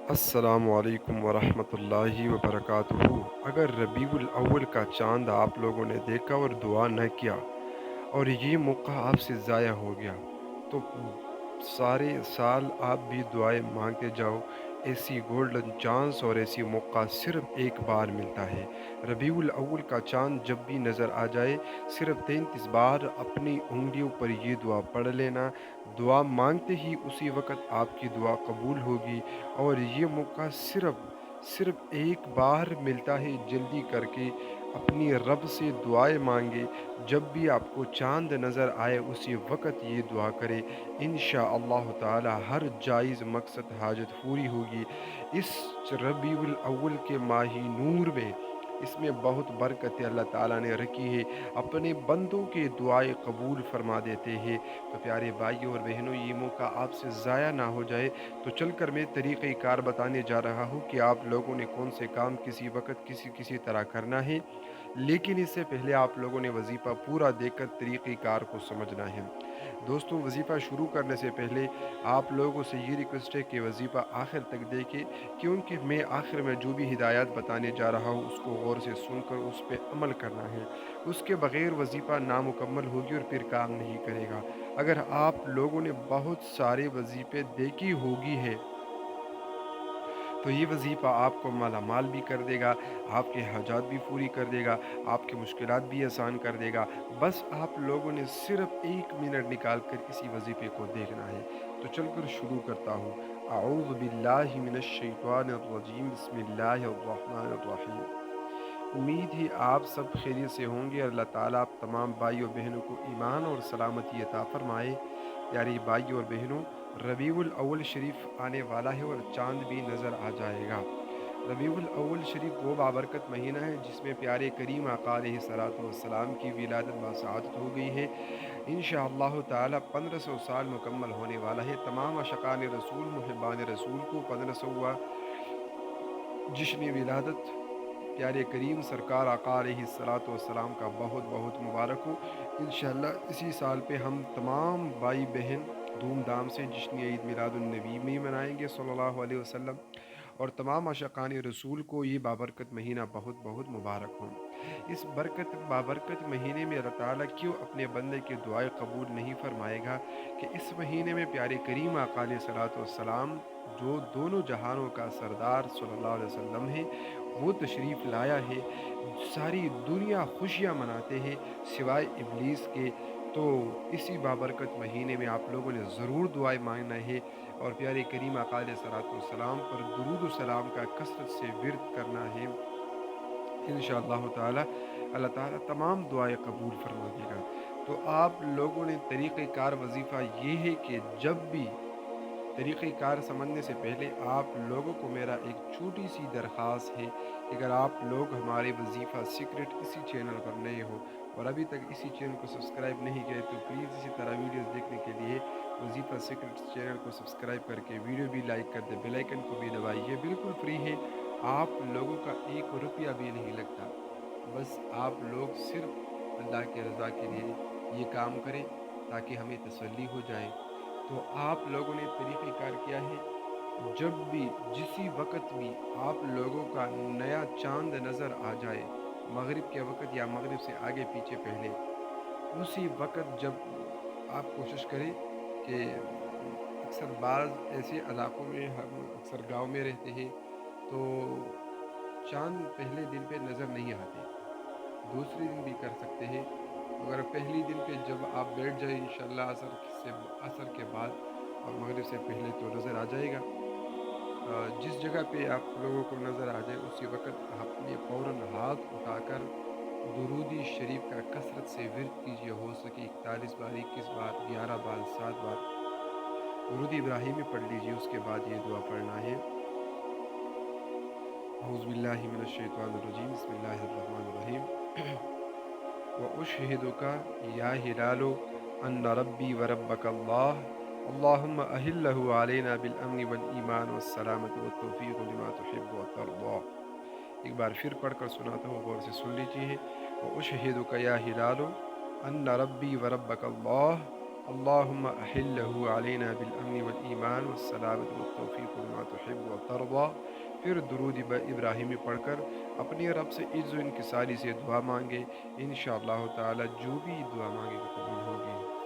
السلام علیکم ورحمۃ اللہ وبرکاتہ۔ اگر ربیع الاول کا چاند آپ لوگوں نے دیکھا اور دعا نہ کیا اور یہ موقع آپ سے ضائع ہو گیا تو سارے سال آپ بھی دعائیں مانگتے جاؤ۔ ایسی گولڈن چانس اور ایسی موقع صرف ایک بار ملتا ہے۔ ربیع الاول کا چاند جب بھی نظر آ جائے صرف 33 بار اپنی انگلیوں پر یہ دعا پڑھ لینا۔ دعا مانگتے ہی اسی وقت آپ کی دعا قبول ہوگی، اور یہ موقع صرف ایک بار ملتا ہے۔ جلدی کر کے اپنی رب سے دعائیں مانگے۔ جب بھی آپ کو چاند نظر آئے اسی وقت یہ دعا کرے، انشاءاللہ تعالی ہر جائز مقصد حاجت پوری ہوگی۔ اس ربیع الاول کے ماہ نور میں اس میں بہت برکت اللہ تعالیٰ نے رکھی ہے، اپنے بندوں کے دعائیں قبول فرما دیتے ہیں۔ تو پیارے بھائیوں اور بہنوں، یہ موقع آپ سے ضائع نہ ہو جائے تو چل کر میں طریقہ کار بتانے جا رہا ہوں کہ آپ لوگوں نے کون سے کام کسی وقت کسی طرح کرنا ہے، لیکن اس سے پہلے آپ لوگوں نے وظیفہ پورا دیکھ کر طریقہ کار کو سمجھنا ہے۔ دوستوں، وظیفہ شروع کرنے سے پہلے آپ لوگوں سے یہ ریکویسٹ ہے کہ وظیفہ آخر تک دیکھیں، کیونکہ میں آخر میں جو بھی ہدایات بتانے جا رہا ہوں اس کو غور سے سن کر اس پہ عمل کرنا ہے۔ اس کے بغیر وظیفہ نامکمل ہوگی اور پھر کام نہیں کرے گا۔ اگر آپ لوگوں نے بہت سارے وظیفے دیکھی ہوگی ہے تو یہ وظیفہ آپ کو مالا مال بھی کر دے گا، آپ کے حاجات بھی پوری کر دے گا، آپ کے مشکلات بھی آسان کر دے گا۔ بس آپ لوگوں نے صرف 1 منٹ نکال کر اسی وظیفے کو دیکھنا ہے۔ تو چل کر شروع کرتا ہوں۔ اعوذ باللہ من الشیطان الرجیم، بسم اللہ الرحمن الرحیم۔ امید ہے آپ سب خیریت سے ہوں گے۔ اللہ تعالیٰ آپ تمام بھائی اور بہنوں کو ایمان اور سلامتی عطا فرمائے۔ پیاری بھائی اور بہنوں، ربیع الاول شریف آنے والا ہے اور چاند بھی نظر آ جائے گا۔ ربیع الاول شریف وہ بابرکت مہینہ ہے جس میں پیارے کریم آقا علیہ صلاۃ والسلام کی ولادت باسعادت ہو گئی ہے۔ انشاءاللہ تعالی 1500 سال مکمل ہونے والا ہے۔ تمام عاشقان رسول، محبان رسول کو 1500واں جشن ولادت پیارے کریم سرکار آقا علیہ الصلاۃ والسلام کا بہت بہت مبارک ہو۔ انشاءاللہ اسی سال پہ ہم تمام بھائی بہن دھوم دھام سے جشن عید میلاد النبی میں منائیں گے صلی اللہ علیہ وسلم، اور تمام عاشقان رسول کو یہ بابرکت مہینہ بہت بہت مبارک ہو۔ اس بابرکت مہینے میں اللہ تعالیٰ کیوں اپنے بندے کی دعائیں قبول نہیں فرمائے گا کہ اس مہینے میں پیارے کریم آقا علیہ صلاۃ والسلام جو دونوں جہانوں کا سردار صلی اللہ علیہ وسلم ہے وہ تشریف لایا ہے۔ ساری دنیا خوشیاں مناتے ہیں سوائے ابلیس کے۔ تو اسی بابرکت مہینے میں آپ لوگوں نے ضرور دعائیں مانگنا ہے، اور پیارے کریم آقا علیہ صلاۃ والسلام پر درود و سلام کا کثرت سے ورد کرنا ہے۔ انشاءاللہ تعالی اللہ تعالیٰ تمام دعائیں قبول فرما دے گا۔ تو آپ لوگوں نے طریقہ کار وظیفہ یہ ہے کہ جب بھی طریقہ کار سمجھنے سے پہلے آپ لوگوں کو میرا ایک چھوٹی سی درخواست ہے کہ اگر آپ لوگ ہمارے وظیفہ سیکرٹ اسی چینل پر نئے ہو اور ابھی تک اسی چینل کو سبسکرائب نہیں کیے تو پلیز اسی طرح ویڈیوز دیکھنے کے لیے وظیفہ سیکرٹ چینل کو سبسکرائب کر کے ویڈیو بھی لائک کر دیں، بیل آئیکن کو بھی دبائیے، بالکل فری ہے، آپ لوگوں کا 1 روپیہ بھی نہیں لگتا۔ بس آپ لوگ صرف اللہ کے رضا کے لیے یہ کام کریں تاکہ ہمیں تسلی ہو جائے۔ تو آپ لوگوں نے طریقہ کار کیا ہے، جب بھی جسی وقت بھی آپ لوگوں کا نیا چاند نظر آ جائے، مغرب کے وقت یا مغرب سے آگے پیچھے پہلے، اسی وقت جب آپ کوشش کریں کہ اکثر بعض ایسے علاقوں میں ہم اکثر گاؤں میں رہتے ہیں تو چاند پہلے دن پہ نظر نہیں آتے، دوسرے دن بھی کر سکتے ہیں۔ مگر پہلی دن پہ جب آپ بیٹھ جائیں انشاءاللہ عصر کے بعد اور مغرب سے پہلے تو نظر آ جائے گا۔ جس جگہ پہ آپ لوگوں کو نظر آ جائے اسی وقت آپ نے فوراً ہاتھ اٹھا کر درودی شریف کا کثرت سے ورد کیجیے، ہو سکے 41 بار، 21 بار، 11 بار، 7 بار درود ابراہیمی پڑھ لیجیے۔ اس کے بعد یہ دعا پڑھنا ہے: اعوذ باللہ من الشیطان الرجیم، بسم اللہ الرحمن الرحیم۔ وَأُشْهِدُكَ يَا ہلال ان ربی وربک اللہ، اللہم اہلہ علینا بالامن والایمان والسلامة والتوفیق لما تحب وترضى۔ ایک بار پھر پڑھ کر سناتا ہوں، غور سے سن لیجیے۔ وَأُشْهِدُكَ يَا ہلال ان ربی وربک اللہ، اللہم احلہ علینا بالامن والایمان والسلامت والتوفیق لما تحب وترضى۔ پھر درود ابراہیمی پڑھ کر اپنے رب سے عز و انکساری سے دعا مانگے، انشاءاللہ تعالی جو بھی دعا مانگے گا قبول ہوگی۔